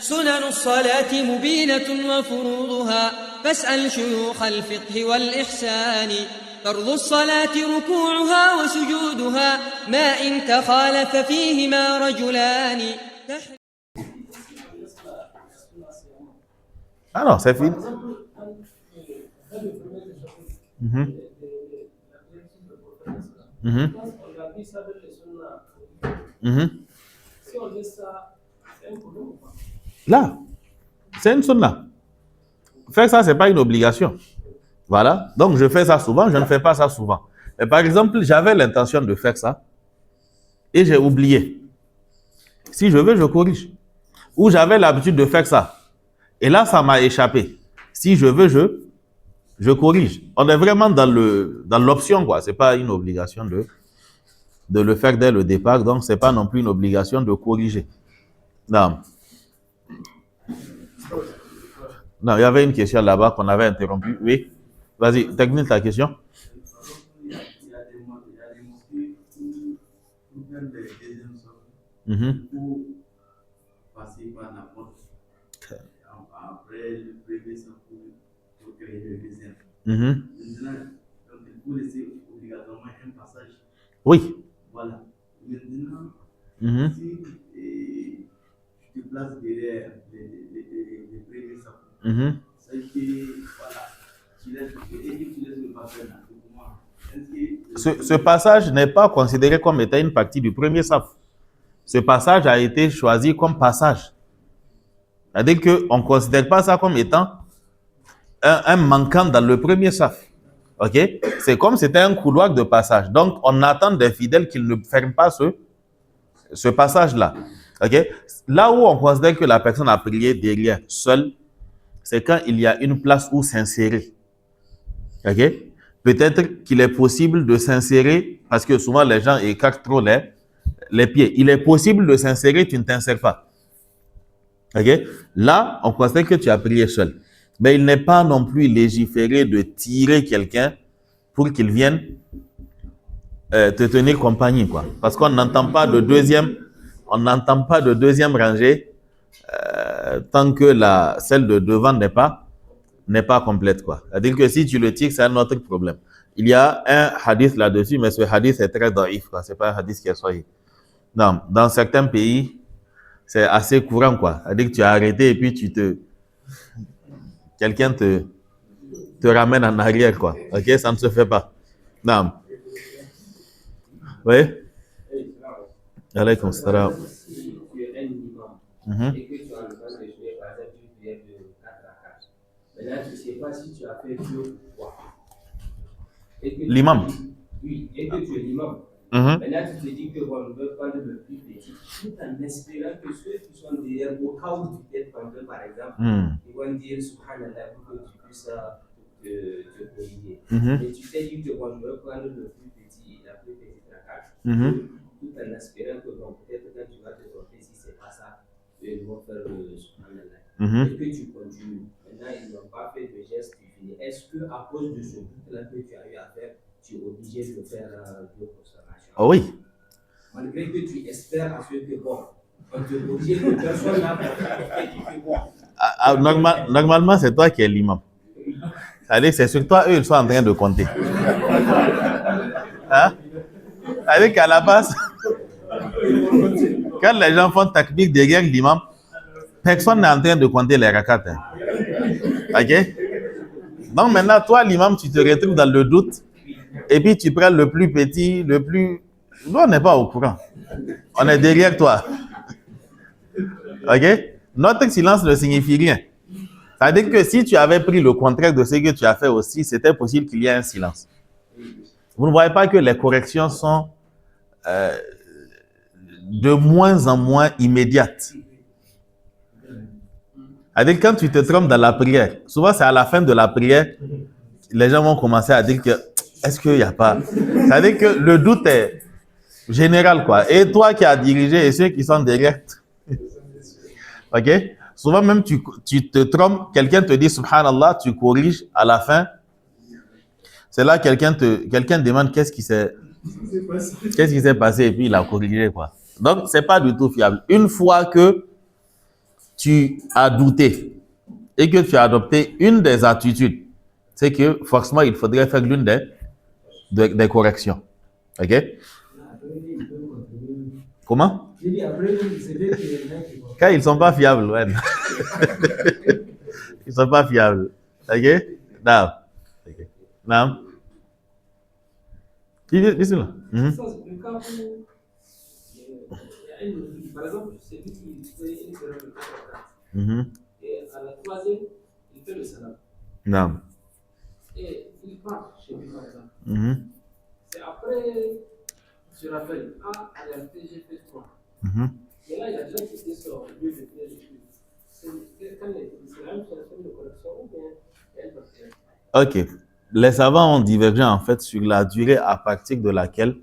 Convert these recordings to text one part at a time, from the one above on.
سنن الصلاة مبينة وفروضها فاسأل شيوخ الفقه والإحسان فرض الصلاة ركوعها وسجودها ما إن تخالف فيهما رجلان. Ah non, c'est fini. Là, c'est une sunna. Faire ça, c'est pas une obligation. Voilà. Donc, je fais ça souvent, je ne fais pas ça souvent. Mais par exemple, j'avais l'intention de faire ça et j'ai oublié. Si je veux, je corrige. Ou j'avais l'habitude de faire ça. Et là, ça m'a échappé. Si je veux, je corrige. On est vraiment dans l'option, quoi. C'est pas une obligation de le faire dès le départ. Donc, c'est pas non plus une obligation de corriger. Non. Non, il y avait une question là-bas qu'on avait interrompue. Oui. Vas-y, termine ta question. Il y a des mosquées où faire des deuxièmes sorties pour passer par la porte. Après le premier sort pour créer le deuxième. Maintenant, donc, il faut laisser obligatoirement un passage. Oui. Voilà. Maintenant, si tu te places derrière les premiers sorties, c'est que voilà. Ce passage n'est pas considéré comme étant une partie du premier saf. Ce passage a été choisi comme passage. C'est-à-dire qu'on ne considère pas ça comme étant un manquant dans le premier saf. Ok? C'est comme si c'était un couloir de passage. Donc, on attend des fidèles qu'ils ne ferment pas ce passage-là. Ok? Là où on considère que la personne a prié derrière, seule, c'est quand il y a une place où s'insérer. Ok? Peut-être qu'il est possible de s'insérer, parce que souvent les gens écartent trop les pieds. Il est possible de s'insérer, tu ne t'insères pas. Ok? Là, on considère que tu as prié seul. Mais il n'est pas non plus légiféré de tirer quelqu'un pour qu'il vienne te tenir compagnie, quoi. Parce qu'on n'entend pas de deuxième rangée tant que celle de devant n'est pas complète, quoi. C'est-à-dire que si tu le tires, c'est un autre problème. Il y a un hadith là-dessus, mais ce hadith est très daïf, quoi. C'est pas un hadith qui est sahih. Non, dans certains pays, c'est assez courant, quoi. C'est-à-dire que tu as arrêté et puis quelqu'un te ramène en arrière, quoi. Ok, ça ne se fait pas. Non. Oui? Alaykoum salam. Si tu es un imam et que tu as le temps de jouer, par exemple, une prière de 4 à 4. Maintenant, tu ne sais pas si tu as fait 2 ou 3. L'imam? Oui, et que tu es l'imam. Maintenant, tu te dis que bon, on veut prendre le plus petit, tout en espérant que ceux qui sont derrière, au cas où tu t'es trompé, par exemple, ils vont dire Subhanallah pour que tu puisses te corriger. Mais tu t'es dit que bon, je veux prendre le plus petit, la plus petite rak'at, tout en espérant que bon, peut-être quand tu vas te tromper, si ce n'est pas ça, ils vont faire le Subhanallah. Et que tu continues. Maintenant, ils n'ont pas fait de geste, tu finis. Est-ce qu'à cause de ce doute-là que tu as eu à faire, tu es obligé de faire 2 consternations? Oh oui. Malgré que tu espères à ce que bon, on te oblige que personne n'a pas et tu fais bon. Normalement, c'est toi qui es l'imam. C'est-à-dire, c'est sur toi, eux, ils sont en train de compter. Hein? C'est-à-dire qu'à la base, quand les gens font takbir derrière l'imam, personne n'est en train de compter les rakats. Hein. Ok? Donc maintenant, toi, l'imam, tu te retrouves dans le doute et puis tu prends le plus petit, le plus... Nous, on n'est pas au courant. On est derrière toi. Ok? Notre silence ne signifie rien. C'est-à-dire que si tu avais pris le contraire de ce que tu as fait aussi, c'était possible qu'il y ait un silence. Vous ne voyez pas que les corrections sont de moins en moins immédiates. C'est-à-dire quand tu te trompes dans la prière, souvent c'est à la fin de la prière, les gens vont commencer à dire que est-ce qu'il n'y a pas... C'est-à-dire que le doute est général, quoi. Et toi qui as dirigé et ceux qui sont derrière... Ok? Souvent même, tu te trompes, quelqu'un te dit Subhanallah, tu corriges, à la fin, c'est là quelqu'un demande qu'est-ce qui s'est passé et puis il a corrigé, quoi. Donc, c'est pas du tout fiable. Une fois que tu as douté et que tu as adopté une des attitudes, c'est que forcément, il faudrait faire l'une des corrections. OK? Comment? Quand ils ne sont pas fiables, ouais. Ils ne sont pas fiables. OK? Non. OK. Non. Dis-le. Le cas où, par exemple, celui qui fait une erreur de 4 et à la troisième, il fait le salam. Non. Et il part chez lui, par exemple. C'est après, je rappelle, en réalité, j'ai fait 3. Et là, il a déjà quitté son lieu de prière. C'est la même situation de correction ou bien il y a une partie? OK. Les savants ont divergé en fait sur la durée à partir de laquelle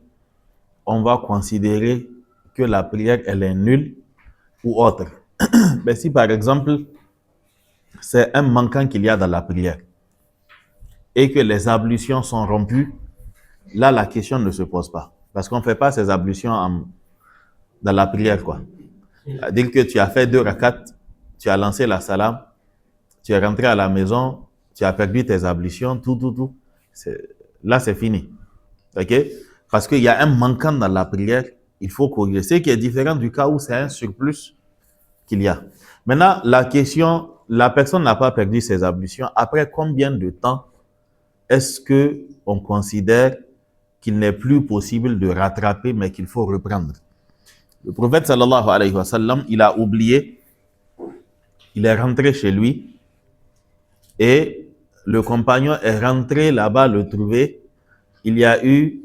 on va considérer que la prière elle est nulle ou autre. Mais si par exemple c'est un manquant qu'il y a dans la prière et que les ablutions sont rompues, là la question ne se pose pas. Parce qu'on ne fait pas ces ablutions dans la prière, quoi. Dès que tu as fait 2 rakats, tu as lancé la salam, tu es rentré à la maison, tu as perdu tes ablutions, tout. Là, c'est fini. OK? Parce qu'il y a un manquant dans la prière, il faut corriger. Ce qui est différent du cas où c'est un surplus qu'il y a. Maintenant, la question, la personne n'a pas perdu ses ablutions. Après combien de temps est-ce qu'on considère qu'il n'est plus possible de rattraper, mais qu'il faut reprendre? Le prophète sallallahu alayhi wa sallam, il a oublié, il est rentré chez lui et le compagnon est rentré là-bas le trouver. Il y a eu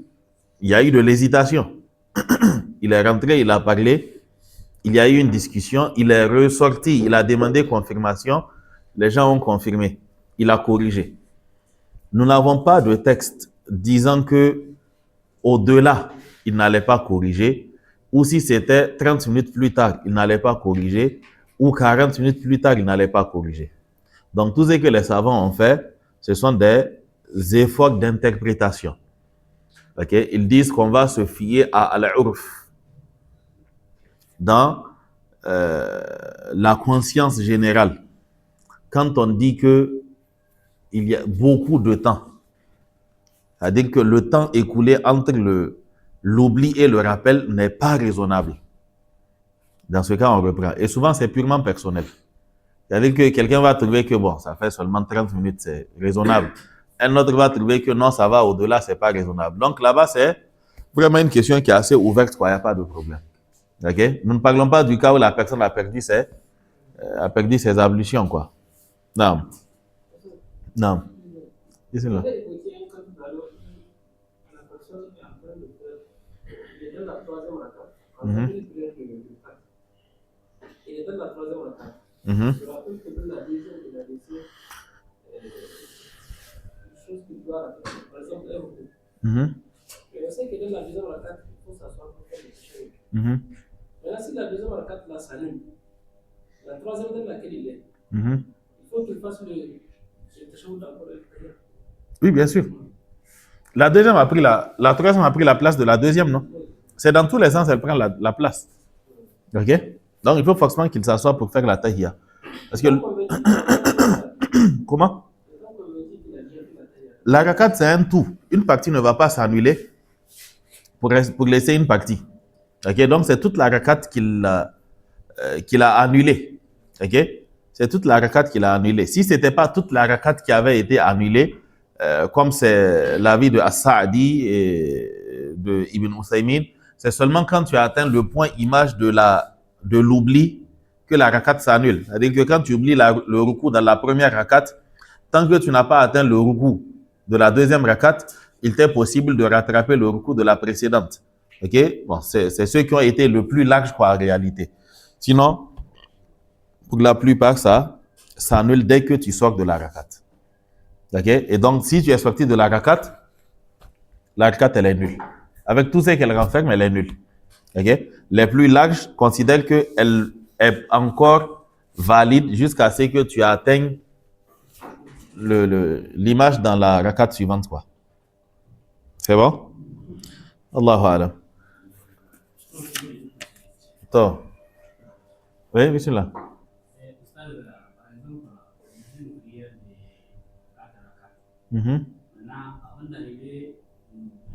de l'hésitation. Il est rentré, il a parlé, il y a eu une discussion, il est ressorti, il a demandé confirmation, les gens ont confirmé, il a corrigé. Nous n'avons pas de texte disant que au-delà, il n'allait pas corriger, ou si c'était 30 minutes plus tard, il n'allait pas corriger, ou 40 minutes plus tard, il n'allait pas corriger. Donc, tout ce que les savants ont fait, ce sont des efforts d'interprétation. Okay? Ils disent qu'on va se fier à al-urf dans la conscience générale. Quand on dit que il y a beaucoup de temps, c'est-à-dire que le temps écoulé entre l'oubli et le rappel n'est pas raisonnable. Dans ce cas, on reprend. Et souvent, c'est purement personnel. C'est-à-dire que quelqu'un va trouver que bon, ça fait seulement 30 minutes, c'est raisonnable. Un autre va trouver que non, ça va au-delà, c'est pas raisonnable. Donc là-bas, c'est vraiment une question qui est assez ouverte, quoi. Il n'y a pas de problème. OK? Nous ne parlons pas du cas où la personne a perdu ses ablutions, quoi. Non. Non. Ici, là. Il est dans la troisième rakata. Je rappelle que dans la deuxième, il a laissé une chose qu'il doit rattraper. Par exemple, un repos. Et on sait que dans la deuxième rakata, il faut s'asseoir pour faire les choses. Maintenant, si la deuxième rakata là s'annule, la troisième dans laquelle il est, il faut qu'il fasse le tashahhud encore. Oui, bien sûr. La troisième a pris la place de la deuxième, non? C'est dans tous les sens, elle prend la place. OK? Donc, il faut forcément qu'il s'assoie pour faire la tahiyya. Parce que... Comment? La rakat, c'est un tout. Une partie ne va pas s'annuler pour laisser une partie. OK? Donc, c'est toute la rakat qu'il a annulée. OK? C'est toute la rakat qu'il a annulée. Si ce n'était pas toute la rakat qui avait été annulée, comme c'est l'avis de As-Sa'di et de Ibn Uthaymin, c'est seulement quand tu as atteint le point image de l'oubli que la rakat s'annule. C'est-à-dire que quand tu oublies le ruku dans la première rakat, tant que tu n'as pas atteint le ruku de la deuxième rakat, il t'est possible de rattraper le ruku de la précédente. OK? Bon, c'est ceux qui ont été le plus larges, quoi, en réalité. Sinon, pour la plupart, ça s'annule dès que tu sors de la rakat. OK? Et donc, si tu es sorti de la rakat, elle est nulle. Avec tout ce qu'elle renferme, elle est nulle. OK? Les plus larges considèrent qu'elle est encore valide jusqu'à ce que tu atteignes l'image dans la rakat suivante, quoi. C'est bon? Allahu alam. Oui, bismillah. Mhm. Maintenant, avant d'arriver,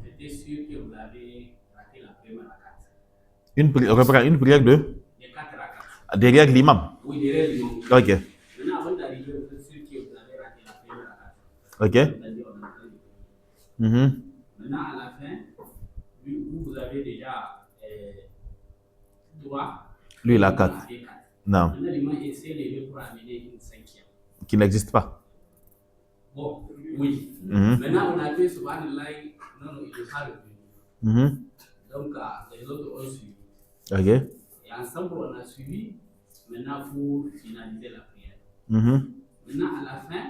j'étais sûr que vous avez raté la première rakata. Une prière de Les 4 rakata. derrière l'imam. Oui, derrière l'imam. Ok. Maintenant, avant d'arriver, vous êtes sûr que vous avez raté la première rakata. Ok. C'est-à-dire, on est en train de prier. Mhm. Maintenant, à la fin, vous avez déjà 3. Lui, il a 4. Non, Maintenant, l'imam essaie de pour amener une 5e. qui n'existe pas. Bon, oui. Mhm. Maintenant, on a fait subhanallah, non, il n'est pas revenu. Mhm. Donc, les autres ont suivi. Ok. Et ensemble, on a suivi. Maintenant, pour finaliser la prière. Mhm. Maintenant, à la fin,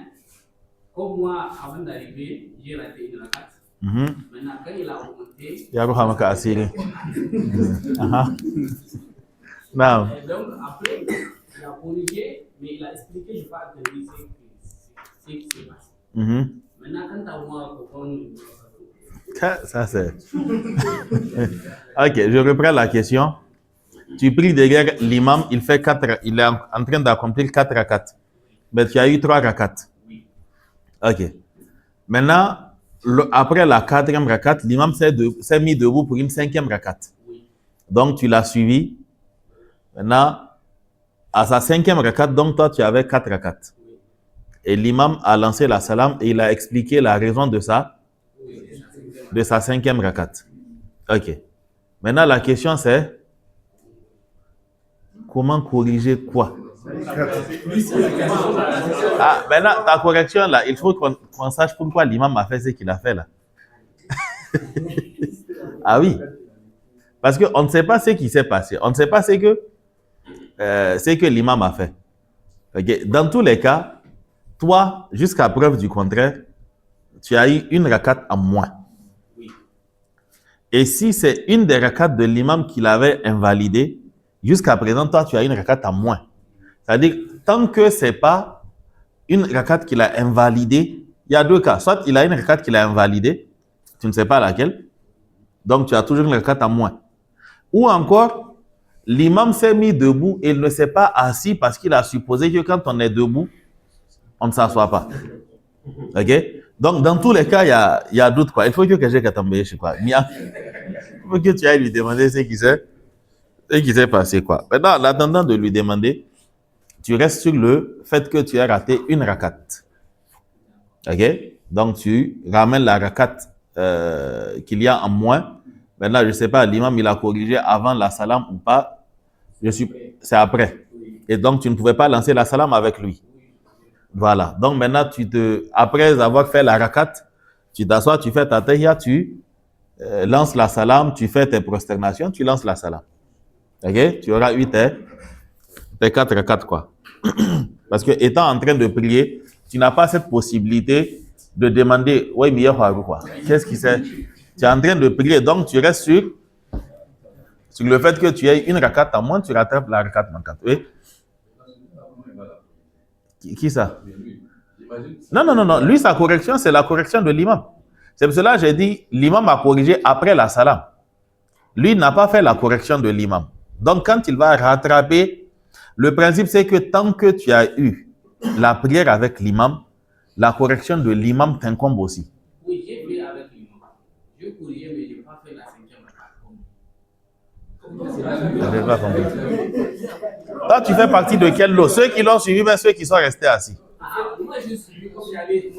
comme moi, avant d'arriver, j'ai raté une rakata. Mhm. Maintenant, quand il a remonté, Ya ruha maka asiri. Aha. Non. et donc après, il a corrigé, mais il a expliqué, je ne vais pas te dire ce qui s'est passé. Mhm. Maintenant, quand à moi, Ça, c'est... Ok, je reprends la question. Tu pries derrière l'imam, il est en train d'accomplir 4 rakats. Mais tu as eu 3 rakats. oui, Ok. Maintenant, après la 4e rakat, l'imam s'est mis debout pour une 5e rakat. oui, Donc, tu l'as suivi. Maintenant, à sa 5e rakat, donc toi, tu avais 4 rakats. oui, Et l'imam a lancé la salam et il a expliqué la raison de sa 5e rakat. Ok. Maintenant, la question c'est comment corriger quoi? Ah, maintenant, ta correction là, il faut qu'on sache pourquoi l'imam a fait ce qu'il a fait là. Ah oui. Parce qu'on ne sait pas ce qui s'est passé. On ne sait pas ce que l'imam a fait. Okay. Dans tous les cas, toi, jusqu'à preuve du contraire, tu as eu une rakat en moins. oui. Et si c'est une des rakats de l'imam qui l'avait invalidé, jusqu'à présent, toi, tu as une rakat en moins. C'est-à-dire, tant que ce n'est pas une rakat qu'il a invalidée, il y a 2 cas. Soit il a une rakat qu'il a invalidée, tu ne sais pas laquelle, donc tu as toujours une rakat en moins. Ou encore, l'imam s'est mis debout et il ne s'est pas assis parce qu'il a supposé que quand on est debout, on ne s'assoit pas. Ok? Donc, dans tous les cas, il y a doute, quoi. Il faut que j'ai qu'à je sais pas. Il faut que tu ailles lui demander ce qui s'est passé, quoi. Maintenant, en attendant de lui demander, tu restes sur le fait que tu as raté une rakat. Ok? Donc, tu ramènes la rakat qu'il y a en moins. Maintenant, je ne sais pas, l'imam, il a corrigé avant la salam ou pas. C'est après. Et donc, tu ne pouvais pas lancer la salam avec lui. Voilà. Donc, maintenant, après avoir fait la rakat, tu t'assois, tu fais ta tahiyya, tu lances la salam, tu fais tes prosternations, tu lances la salam. Ok? Tu auras eu tes 4 rakats, quoi. Parce que étant en train de prier, tu n'as pas cette possibilité de demander, ouais, mais quoi? Qu'est-ce qui c'est? Tu es en train de prier, donc tu restes sur le fait que tu aies une rakat en moins, tu rattrapes la rakat manquante. Oui? Qui ça? Non. Lui, sa correction, c'est la correction de l'imam. C'est pour cela que j'ai dit, l'imam a corrigé après la salam. Lui n'a pas fait la correction de l'imam. Donc, quand il va rattraper, le principe, c'est que tant que tu as eu la prière avec l'imam, la correction de l'imam t'incombe aussi. Oui, j'ai prié avec l'imam. Je corrigeais, mais je n'ai pas fait la 5e rakat. Je n'ai pas compris. Toi, tu fais partie de quel lot? Ceux qui l'ont suivi, mais ceux qui sont restés assis. Moi, je suis comme j'avais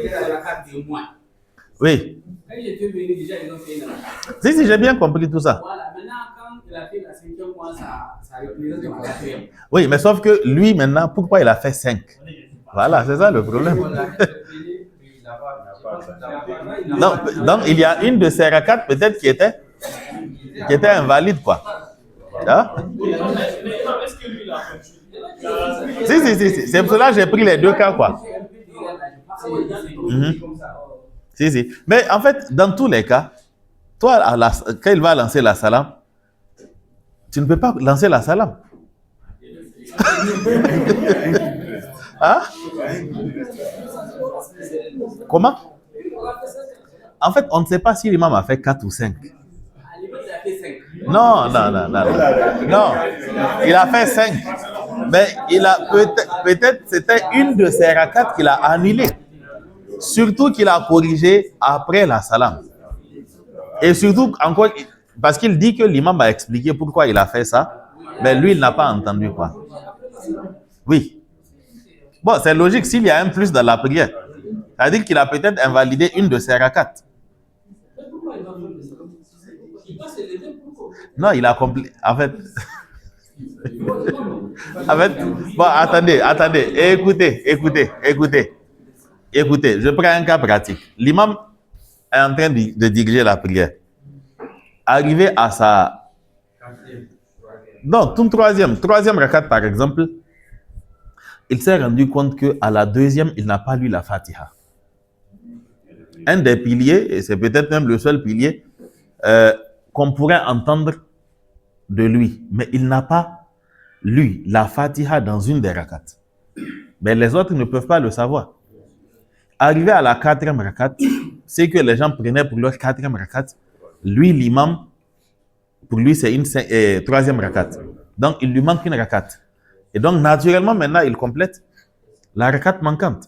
la rakat de moi. Oui. Quand j'étais venu, déjà, ils ont fait une rakat. Si, j'ai bien compris tout ça. Voilà, maintenant, quand il a fait la 5e mois, ça représente la 4e. Oui, mais sauf que lui, maintenant, pourquoi il a fait 5? Voilà, c'est ça le problème. Donc, il y a une de ces rakats peut-être qui était invalide, quoi. Hein? Si. C'est pour cela que j'ai pris les 2 cas, quoi. Si. Mais en fait, dans tous les cas, toi, quand il va lancer la salam, tu ne peux pas lancer la salam. Hein? Comment? En fait, on ne sait pas si l'imam a fait 4 ou 5. Non. Il a fait 5. Mais il a peut-être c'était une de ses rakats qu'il a annulée. Surtout qu'il a corrigé après la salam. Et surtout, encore, parce qu'il dit que l'imam a expliqué pourquoi il a fait ça, mais lui, il n'a pas entendu quoi. Oui. Bon, c'est logique s'il y a un plus dans la prière. C'est-à-dire qu'il a peut-être invalidé une de ses rakats. Non, il a complété. En fait, bon, attendez. Écoutez, je prends un cas pratique. L'imam est en train de diriger la prière. Arrivé à sa... Non, troisième rakat par exemple, il s'est rendu compte qu'à la deuxième, il n'a pas lu la Fatiha. Un des piliers, et c'est peut-être même le seul pilier, qu'on pourrait entendre de lui, mais il n'a pas lu la Fatiha dans une des rakats. Mais les autres ne peuvent pas le savoir. Arrivé à la quatrième rakat, c'est que les gens prenaient pour leur quatrième rakat. Lui, l'imam, pour lui, c'est une troisième rakat. Donc, il lui manque une rakat. Et donc, naturellement, maintenant, il complète la rakat manquante.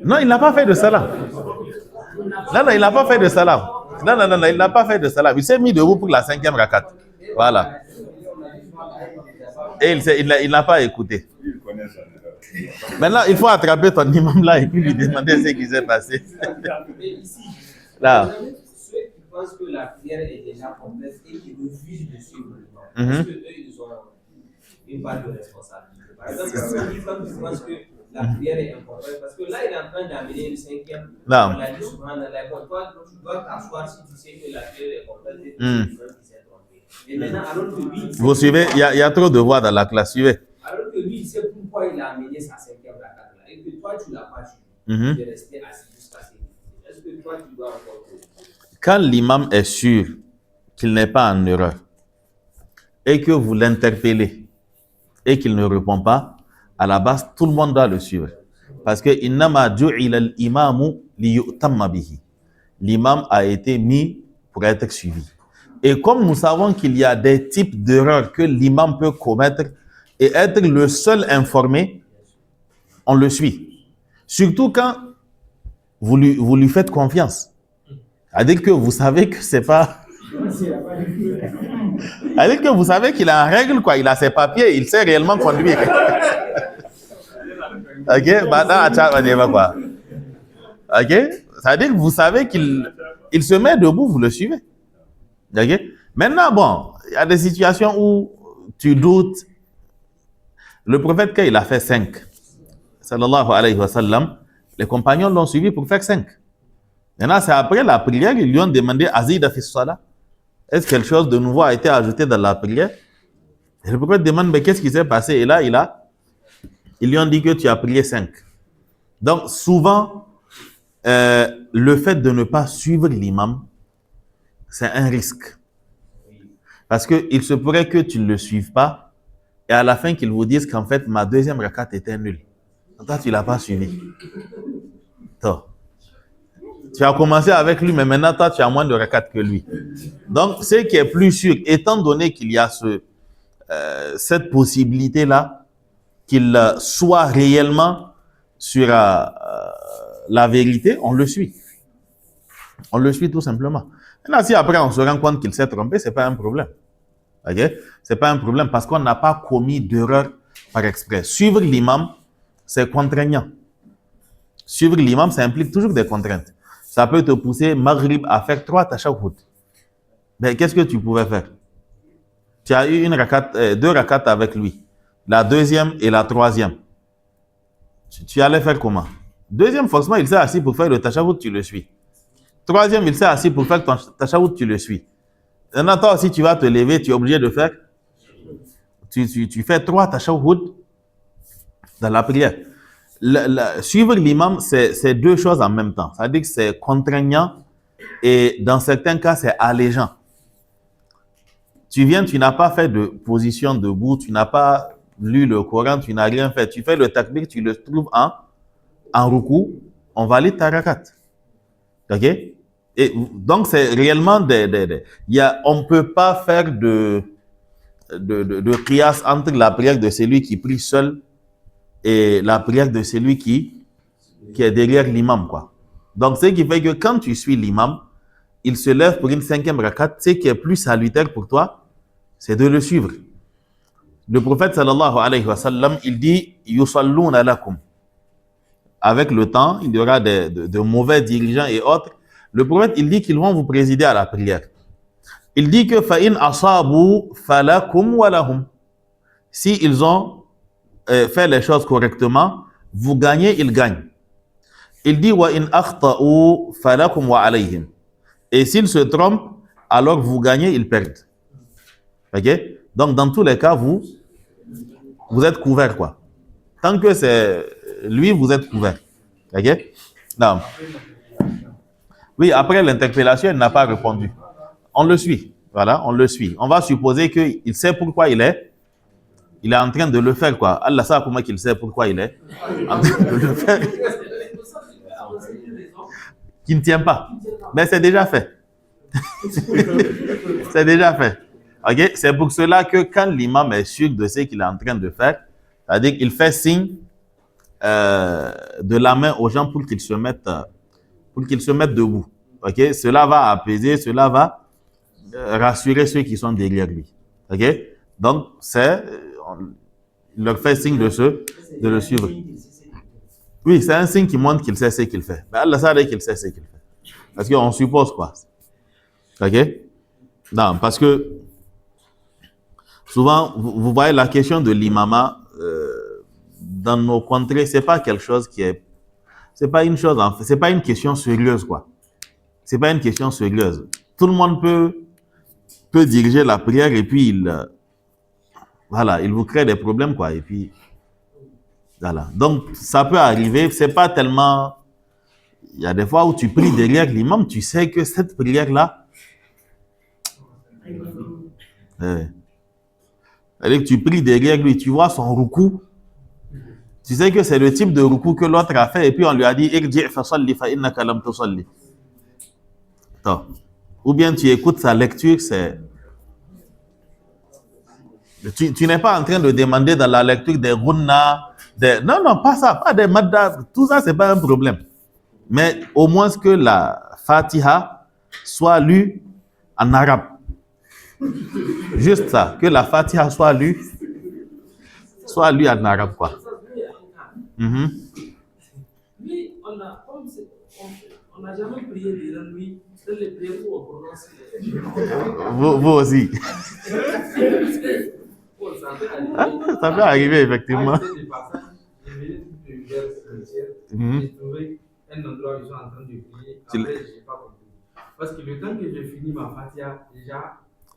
Non, il n'a pas fait de salam. Non, il n'a pas fait de salam. Non, il n'a pas fait de salam. Il s'est mis debout pour la cinquième rakat. Voilà. Et il n'a pas écouté. Maintenant, il faut attraper ton imam là et puis lui demander ce qui s'est passé. Là. Ceux qui pensent que la prière est déjà complète et qui refusent de suivre le temps, parce qu'eux, ils ont une part de responsabilité. Par exemple, quand tu penses que la prière est importante, parce que là, il est en train d'amener le cinquième. Non. On l'a dit souvent dans la toi, tu dois t'asseoir si tu sais que la prière est complète et que tu s'est trompé. Et maintenant, alors que lui, vous suivez, il y a trop de voix dans la classe, suivez. Alors que lui, il sait pourquoi il a amené sa cinquième rakat là et que toi, tu ne l'as pas suivi. Tu es resté assis jusqu'à ce que. Est-ce que toi, tu dois encore. Quand l'imam est sûr qu'il n'est pas en erreur et que vous l'interpellez et qu'il ne répond pas, à la base, tout le monde doit le suivre. Parce que l'imam a été mis pour être suivi. Et comme nous savons qu'il y a des types d'erreurs que l'imam peut commettre et être le seul informé, on le suit. Surtout quand vous lui faites confiance. C'est-à-dire que vous savez que c'est pas... C'est-à-dire que vous savez qu'il est en règle, quoi. Il a ses papiers, il sait réellement conduire. Ok? Quoi. Ok? C'est-à-dire que vous savez qu'il se met debout, vous le suivez. Ok? Maintenant, bon, il y a des situations où tu doutes. Le prophète, quand il a fait 5, sallallahu alayhi wa sallam, les compagnons l'ont suivi pour faire 5. Maintenant, c'est après la prière, ils lui ont demandé Azida fi salat. Est-ce que quelque chose de nouveau a été ajouté dans la prière? Et le prophète demande, mais qu'est-ce qui s'est passé? Et là, ils lui ont dit que tu as prié 5. Donc, souvent, le fait de ne pas suivre l'imam, c'est un risque. Parce qu'il se pourrait que tu ne le suives pas et à la fin qu'ils vous disent qu'en fait, ma deuxième rakat était nulle. Toi, tu ne l'as pas suivi. Toi. Tu as commencé avec lui, mais maintenant, toi, tu as moins de rakat que lui. Donc, ce qui est plus sûr, étant donné qu'il y a cette possibilité-là, qu'il soit réellement sur la vérité, on le suit. On le suit tout simplement. Maintenant, si après on se rend compte qu'il s'est trompé, ce n'est pas un problème. Ok? Ce n'est pas un problème parce qu'on n'a pas commis d'erreur par exprès. Suivre l'imam, c'est contraignant. Suivre l'imam, ça implique toujours des contraintes. Ça peut te pousser, Maghrib, à faire 3 tashahhud. Mais qu'est-ce que tu pouvais faire? Tu as eu 2 rakats avec lui. La deuxième et la troisième. Tu allais faire comment? Deuxième, forcément, il s'est assis pour faire le tashahhud, tu le suis. Troisième, il s'est assis pour faire ton tashahhud, tu le suis. Maintenant, toi aussi, tu vas te lever, tu es obligé de faire. Tu fais 3 tashahhud dans la prière. Suivre l'imam, c'est 2 choses en même temps. C'est-à-dire que c'est contraignant et dans certains cas, c'est allégeant. Tu viens, tu n'as pas fait de position debout, tu n'as pas lu le Coran, tu n'as rien fait. Tu fais le takbir, tu le trouves en ruku, on valide ta rakat. Ok? Et donc, c'est réellement on ne peut pas faire de qiyas entre la prière de celui qui prie seul et la prière de celui qui est derrière l'imam, quoi. Donc, ce qui fait que quand tu suis l'imam, il se lève pour une 5e rakat, ce qui est plus salutaire pour toi, c'est de le suivre. Le prophète sallallahu alayhi wa sallam, il dit « Yusalluna lakum ». Avec le temps, il y aura de mauvais dirigeants et autres. Le prophète, il dit qu'ils vont vous présider à la prière. Il dit que « Fa'in asabu falakum wa lahum ». Si ils ont fait les choses correctement, vous gagnez, ils gagnent. Il dit « Wa in akhta'u falakum wa alayhim ». Et s'ils se trompent, alors vous gagnez, ils perdent. Ok? Donc, dans tous les cas, vous êtes couvert, quoi. Tant que c'est lui, vous êtes couvert. Ok? Non. Oui, après l'interpellation, il n'a pas répondu. On le suit. Voilà, on le suit. On va supposer qu'il sait pourquoi il est en train de le faire, quoi. Allah sait comment il sait pourquoi il est en train de le faire. Qui ne tient pas. Mais c'est déjà fait. C'est déjà fait. Ok? C'est pour cela que quand l'imam est sûr de ce qu'il est en train de faire, c'est-à-dire qu'il fait signe de la main aux gens pour qu'ils se mettent debout. Ok? Cela va apaiser, cela va rassurer ceux qui sont derrière lui. Ok? Donc, il leur fait signe de le suivre. Oui, c'est un signe qui montre qu'il sait ce qu'il fait. Mais Allah sait qu'il sait ce qu'il fait. Parce qu'on suppose quoi? Ok? Non, parce que souvent, vous voyez la question de l'imama dans nos contrées, c'est pas quelque chose qui est, c'est pas une chose, c'est pas une question sérieuse, quoi. C'est pas une question sérieuse. Tout le monde peut diriger la prière et puis il vous crée des problèmes, quoi. Et puis, voilà. Donc, ça peut arriver, c'est pas tellement, il y a des fois où tu pries derrière l'imam, tu sais que cette prière-là, c'est-à-dire que tu pries derrière lui, tu vois son ruku, tu sais que c'est le type de ruku que l'autre a fait et puis on lui a dit irji' fasalli fa innaka lam tusalli. Ou bien tu écoutes sa lecture, tu n'es pas en train de demander dans la lecture des gunna, non, pas ça, pas des madda, tout ça c'est pas un problème. Mais au moins que la Fatiha soit lue en arabe. Juste ça, que la Fatiha soit lue en arabe, quoi. Lui, on n'a jamais prié devant lui dans les prières où on prononce. Vous aussi. Ça peut arriver, effectivement. J'ai trouvé un endroit où ils sont en train de prier. Après, je n'ai pas compris. Parce que le temps que j'ai fini ma Fatiha, déjà.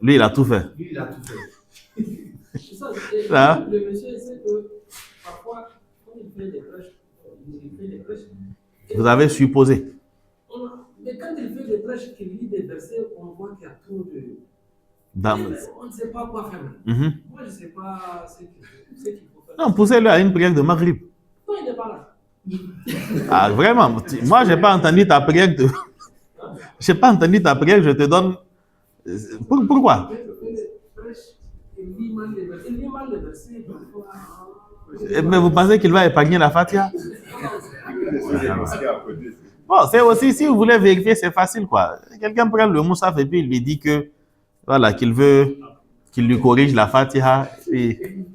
Lui, il a tout fait. Lui, il a tout fait. Le monsieur sait que parfois, quand il fait des prêches, vous avez supposé. Mais quand il fait des prêches, qu'il lit des versets, on voit qu'il y a trop de. On ne sait pas quoi faire. Moi, je ne sais pas ce qu'il faut faire. Non, poussez-le à une prière de Maghrib. Non, il n'est pas là. Ah, vraiment. Moi, je n'ai pas entendu ta prière. Je n'ai pas entendu ta prière, je te donne. Pourquoi? Il lit mal les versets. Mais vous pensez qu'il va épargner la Fatiha? Bon, c'est aussi, si vous voulez vérifier, c'est facile, quoi. Quelqu'un prend le Moussaf et puis il lui dit que, voilà, qu'il veut qu'il lui corrige la Fatiha. Et...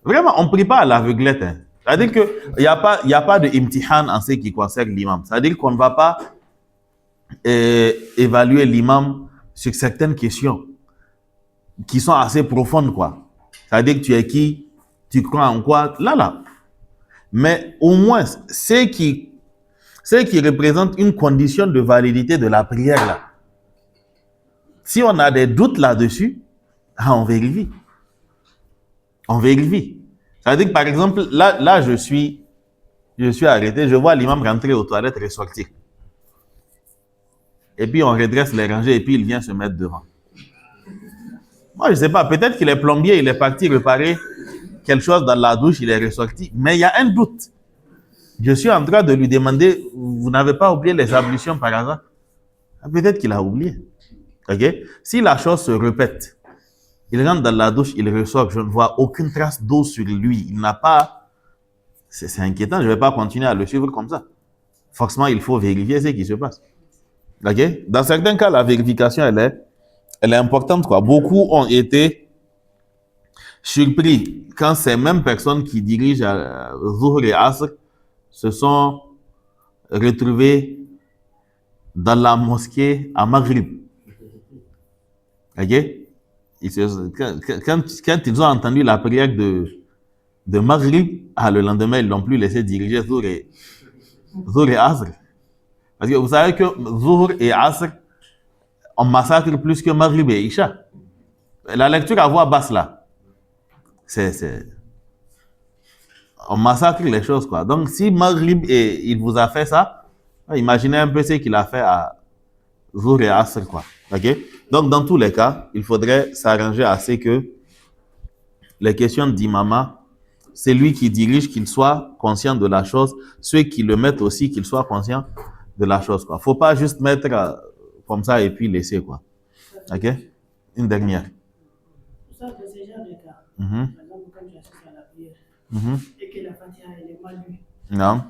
Vraiment, on ne prie pas à l'aveuglette. Hein. C'est-à-dire qu'il n'y a pas de imtihan en ce qui concerne l'imam. C'est-à-dire qu'on ne va pas évaluer l'imam sur certaines questions qui sont assez profondes, quoi. C'est-à-dire que tu es qui, tu crois en quoi, là. Mais au moins, ce qui représente une condition de validité de la prière, là. Si on a des doutes là-dessus, on vérifie. On vérifie. C'est-à-dire que, par exemple, là je suis arrêté, je vois l'imam rentrer aux toilettes et sortir. Et puis, on redresse les rangées et puis il vient se mettre devant. Moi, je ne sais pas, peut-être qu'il est plombier, il est parti réparer quelque chose dans la douche, il est ressorti. Mais il y a un doute. Je suis en train de lui demander, vous n'avez pas oublié les ablutions par hasard? Peut-être qu'il a oublié. Ok? Si la chose se répète, Il rentre dans la douche, il ressort, je ne vois aucune trace d'eau sur lui. Il n'a pas... C'est inquiétant, je ne vais pas continuer à le suivre comme ça. Forcément, il faut vérifier ce qui se passe. Ok? Dans certains cas, la vérification, elle est importante, quoi. Beaucoup ont été surpris quand ces mêmes personnes qui dirigent à Zuhr et Asr se sont retrouvées dans la mosquée à Maghrib. Ok? Quand ils ont entendu la prière de Maghrib, le lendemain, ils n'ont plus laissé diriger Zuhr et Asr. Parce que vous savez que Zuhr et Asr, on massacre plus que Maghrib et Isha. La lecture à voix basse là, on massacre les choses, quoi. Donc si Maghrib il vous a fait ça, imaginez un peu ce qu'il a fait à Zuhr et Asr, quoi. Ok? Donc dans tous les cas, il faudrait s'arranger à ce que les questions d'imama, c'est lui qui dirige, qu'il soit conscient de la chose, ceux qui le mettent aussi, qu'ils soient conscients de la chose, quoi. Faut pas juste mettre comme ça et puis laisser, quoi. Ok? Une dernière. Ça, dans ce genre de cas, Mhm. par exemple, quand tu assistes à la prière Mhm. et que la Fatiha elle est mal lue, Non.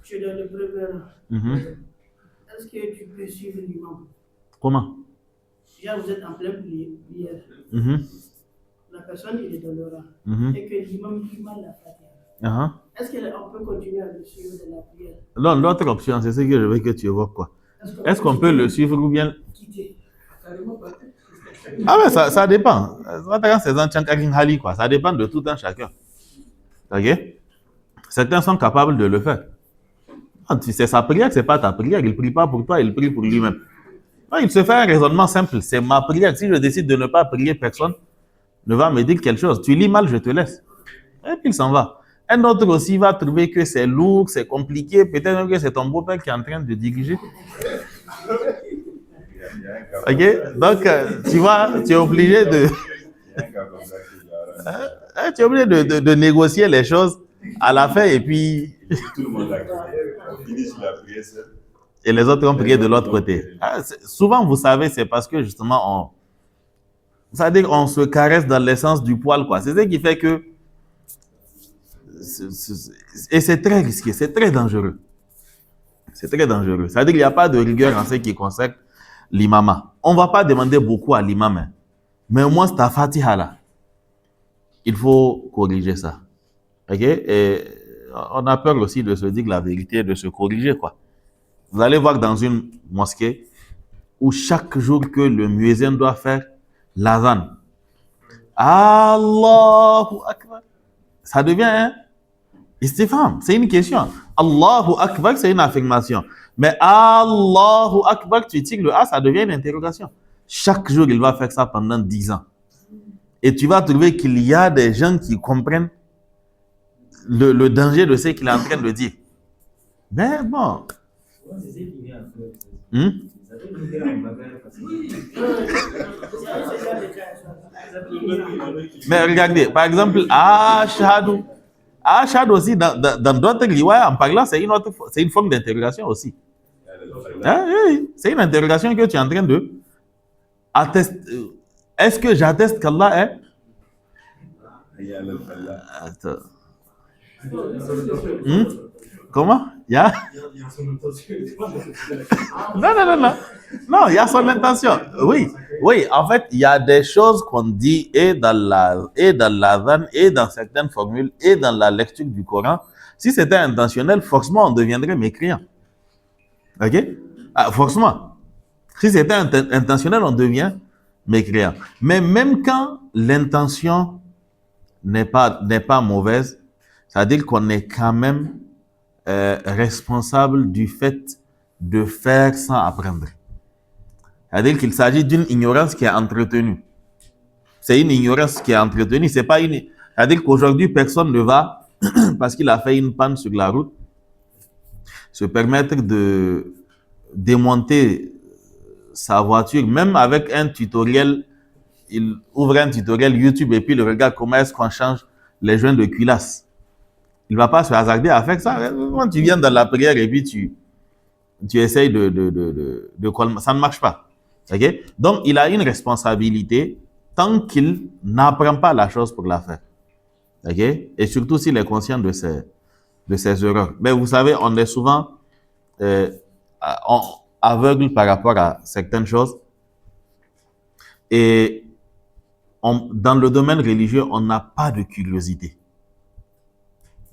tu es dans le premier rang. Mhm. Est-ce que tu peux suivre l'imam? Comment? Déjà, vous êtes en pleine prière. Mhm. La personne, il est dans le rang. Mhm. Et que l'imam lit mal la Fatiha. Uh-huh. Est-ce qu'on peut continuer à le suivre dans la prière? Non, l'autre option, c'est ce que je veux que tu évoques, quoi. Est-ce qu'on peut le suivre ou bien... Quitter. Carrément pas. Ah ouais, ça dépend. Quoi. Ça dépend de tout un chacun. Ok? Certains sont capables de le faire. C'est sa prière, c'est pas ta prière. Il ne prie pas pour toi, il prie pour lui-même. Non, il se fait un raisonnement simple. C'est ma prière. Si je décide de ne pas prier, personne ne va me dire quelque chose. Tu lis mal, je te laisse. Et puis il s'en va. Un autre aussi va trouver que c'est lourd, c'est compliqué. Peut-être même que c'est ton beau-père qui est en train de diriger. Ok? Donc, tu vois, tu es obligé de... tu es obligé de négocier les choses à la fin et puis... Tout le monde a prié. On finit sur la prière seule. Et les autres ont prié de l'autre côté. Souvent, vous savez, c'est parce que justement, c'est-à-dire on se caresse dans l'essence du poil, quoi. C'est ce qui fait que... Et c'est très risqué, c'est très dangereux. C'est très dangereux. C'est-à-dire qu'il n'y a pas de rigueur en ce qui concerne l'imama. On ne va pas demander beaucoup à l'imam, hein. Mais au moins, ta fatiha là, il faut corriger ça. Ok? Et on a peur aussi de se dire la vérité, de se corriger, quoi. Vous allez voir dans une mosquée où chaque jour que le muezzin doit faire l'adhan, Allahu Akbar, ça devient un istifham, c'est une question. Allahu Akbar, c'est une affirmation. Mais Allahu Akbar, tu tires le A, ça devient une interrogation. Chaque jour, il va faire ça pendant 10 ans. Et tu vas trouver qu'il y a des gens qui comprennent le danger de ce qu'il est en train de dire. Mais bon. Mais regardez, par exemple, Ashhadu. Ashhadu aussi, dans d'autres riwayas, en parlant, c'est une forme d'interrogation aussi. Oui, c'est une interrogation que tu es en train de attester. Est-ce que j'atteste qu'Allah est? Attends. Comment? Non, il y a son intention. Oui, en fait, il y a des choses qu'on dit et dans l'adhan, et dans certaines formules, et dans la lecture du Coran. Si c'était intentionnel, forcément, on deviendrait mécréant. Ok? Forcément. Si c'était intentionnel, on devient mécréant. Mais même quand l'intention n'est pas mauvaise, c'est-à-dire qu'on est quand même responsable du fait de faire sans apprendre. C'est-à-dire qu'il s'agit d'une ignorance qui est entretenue. C'est une ignorance qui est entretenue. C'est pas une... C'est-à-dire qu'aujourd'hui, personne ne va, parce qu'il a fait une panne sur la route, se permettre de démonter sa voiture, même avec un tutoriel. Il ouvre un tutoriel YouTube et puis il regarde comment est-ce qu'on change les joints de culasse. Il ne va pas se hasarder à faire ça. Quand tu viens dans la prière et puis tu essayes de ça ne marche pas. Okay? Donc, il a une responsabilité tant qu'il n'apprend pas la chose pour la faire. Ok? Et surtout s'il est conscient de ses erreurs. Mais vous savez, on est souvent aveugle par rapport à certaines choses. Et dans le domaine religieux, on n'a pas de curiosité.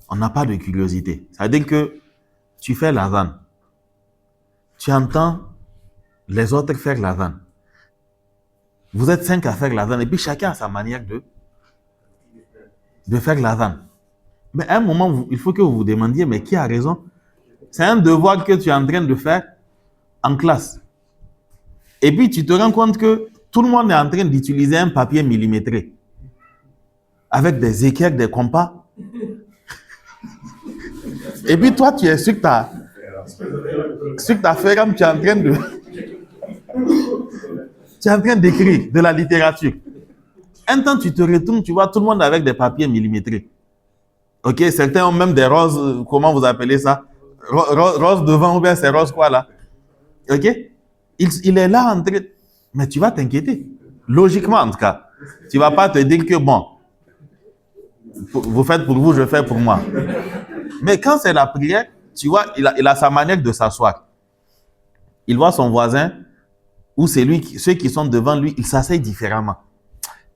On n'a pas de curiosité. C'est-à-dire que tu fais l'adhan. Tu entends les autres faire l'adhan. Vous êtes 5 à faire l'adhan et puis chacun a sa manière de faire l'adhan. Mais à un moment, il faut que vous vous demandiez, mais qui a raison? C'est un devoir que tu es en train de faire en classe. Et puis tu te rends compte que tout le monde est en train d'utiliser un papier millimétré avec des équerres, des compas. Et puis toi, tu es sur ta ferme, tu es en train d'écrire de la littérature. Un temps, tu te retournes, tu vois tout le monde avec des papiers millimétrés. Ok, certains ont même des roses, comment vous appelez ça? Rose devant ou bien c'est rose quoi là? Ok? Il est là en train... Mais tu vas t'inquiéter. Logiquement en tout cas. Tu ne vas pas te dire que bon, vous faites pour vous, je fais pour moi. Mais quand c'est la prière, tu vois, il a sa manière de s'asseoir. Il voit son voisin ou ceux qui sont devant lui, ils s'asseyent différemment.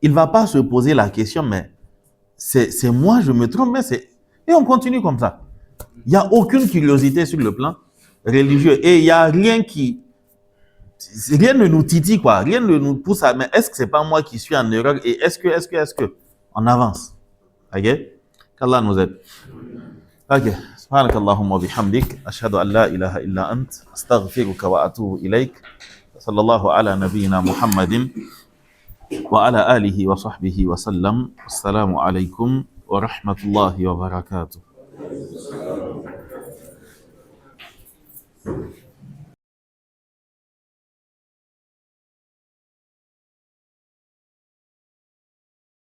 Il ne va pas se poser la question, mais c'est moi, je me trompe, mais c'est... Et on continue comme ça. Il n'y a aucune curiosité sur le plan religieux. Et il n'y a rien qui... Rien ne nous titille, quoi. Rien ne nous pousse à... Mais est-ce que ce n'est pas moi qui suis en erreur? Et est-ce que... On avance. Ok? Qu'Allah nous aide. Ok. سبحانك اللهم وبحمدك أشهد أن لا إله إلا أنت أستغفرك وأتوب إليك صلى الله على نبينا محمد وعلى آله وصحبه وسلم السلام عليكم ورحمة الله وبركاته